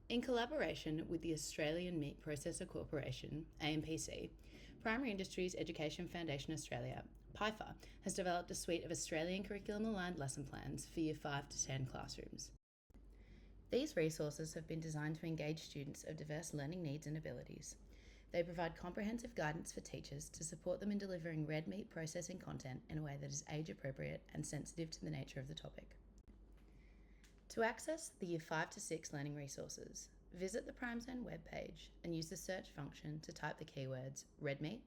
In collaboration with the Australian Meat Processor Corporation, AMPC, Primary Industries Education Foundation Australia, PIFA, has developed a suite of Australian curriculum-aligned lesson plans for Year 5 to 10 classrooms. These resources have been designed to engage students of diverse learning needs and abilities. They provide comprehensive guidance for teachers to support them in delivering red meat processing content in a way that is age-appropriate and sensitive to the nature of the topic. To access the Year 5 to 6 learning resources, visit the Prime Zone webpage and use the search function to type the keywords red meat,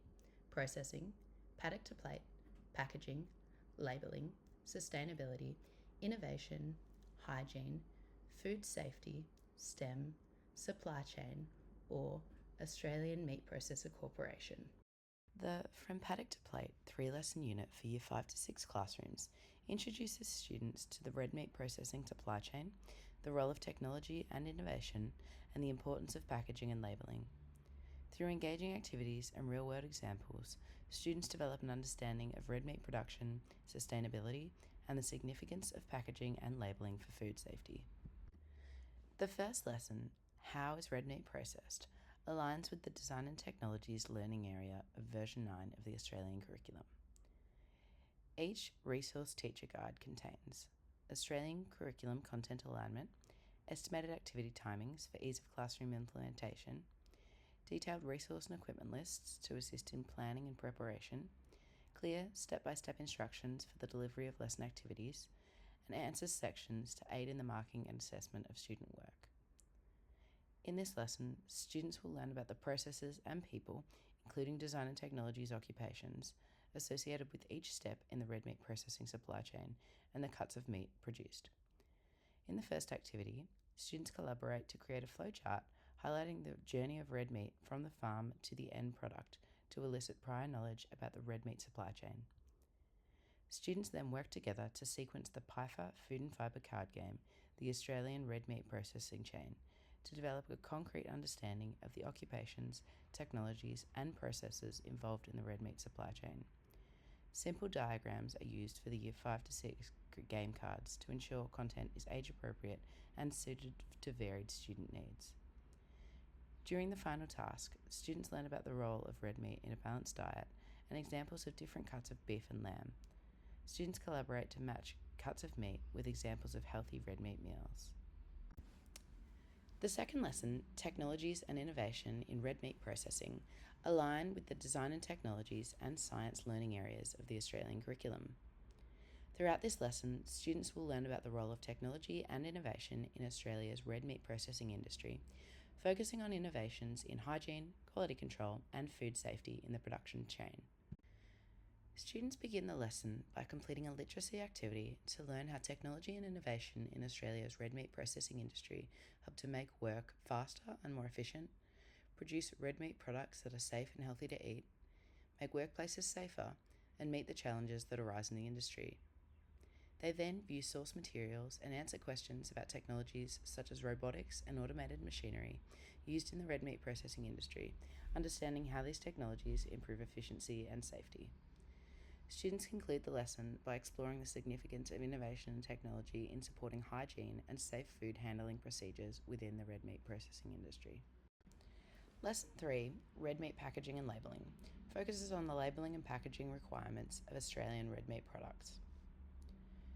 processing, paddock to plate, packaging, labelling, sustainability, innovation, hygiene, food safety, STEM, supply chain, or Australian Meat Processor Corporation. The From Paddock to Plate 3-lesson unit for Year 5 to 6 classrooms introduces students to the red meat processing supply chain, the role of technology and innovation, and the importance of packaging and labelling. Through engaging activities and real-world examples, students develop an understanding of red meat production, sustainability, and the significance of packaging and labelling for food safety. The first lesson, How is Red Meat Processed?, aligns with the Design and Technologies learning area of version 9 of the Australian curriculum. Each resource teacher guide contains Australian curriculum content alignment, estimated activity timings for ease of classroom implementation, detailed resource and equipment lists to assist in planning and preparation, clear step-by-step instructions for the delivery of lesson activities, and answers sections to aid in the marking and assessment of student work. In this lesson, students will learn about the processes and people, including design and technologies occupations, associated with each step in the red meat processing supply chain and the cuts of meat produced. In the first activity, students collaborate to create a flowchart highlighting the journey of red meat from the farm to the end product to elicit prior knowledge about the red meat supply chain. Students then work together to sequence the PIFA Food and Fibre card game, the Australian Red Meat Processing Chain, to develop a concrete understanding of the occupations, technologies, and processes involved in the red meat supply chain. Simple diagrams are used for the Year 5 to 6 game cards to ensure content is age-appropriate and suited to varied student needs. During the final task, students learn about the role of red meat in a balanced diet and examples of different cuts of beef and lamb. Students collaborate to match cuts of meat with examples of healthy red meat meals. The second lesson, Technologies and Innovation in Red Meat Processing, align with the Design and Technologies and Science learning areas of the Australian curriculum. Throughout this lesson, students will learn about the role of technology and innovation in Australia's red meat processing industry, focusing on innovations in hygiene, quality control, and food safety in the production chain. Students begin the lesson by completing a literacy activity to learn how technology and innovation in Australia's red meat processing industry help to make work faster and more efficient, produce red meat products that are safe and healthy to eat, make workplaces safer, and meet the challenges that arise in the industry. They then view source materials and answer questions about technologies such as robotics and automated machinery used in the red meat processing industry, understanding how these technologies improve efficiency and safety. Students conclude the lesson by exploring the significance of innovation and technology in supporting hygiene and safe food handling procedures within the red meat processing industry. Lesson 3, Red Meat Packaging and Labelling, focuses on the labelling and packaging requirements of Australian red meat products.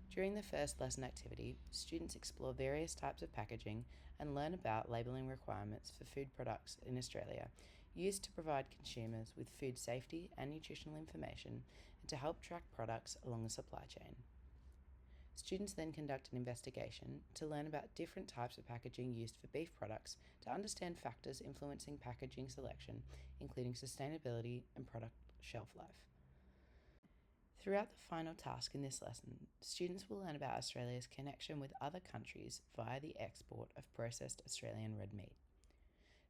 During the first lesson activity, students explore various types of packaging and learn about labelling requirements for food products in Australia, used to provide consumers with food safety and nutritional information and to help track products along the supply chain. Students then conduct an investigation to learn about different types of packaging used for beef products to understand factors influencing packaging selection, including sustainability and product shelf life. Throughout the final task in this lesson, students will learn about Australia's connection with other countries via the export of processed Australian red meat.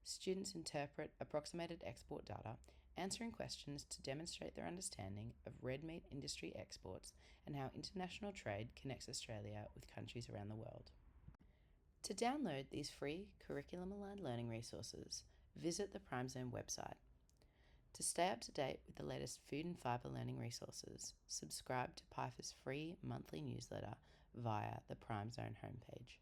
Students interpret approximated export data, answering questions to demonstrate their understanding of red meat industry exports and how international trade connects Australia with countries around the world. To download these free curriculum-aligned learning resources, visit the Prime Zone website. To stay up to date with the latest food and fibre learning resources, subscribe to PIFA's free monthly newsletter via the Prime Zone homepage.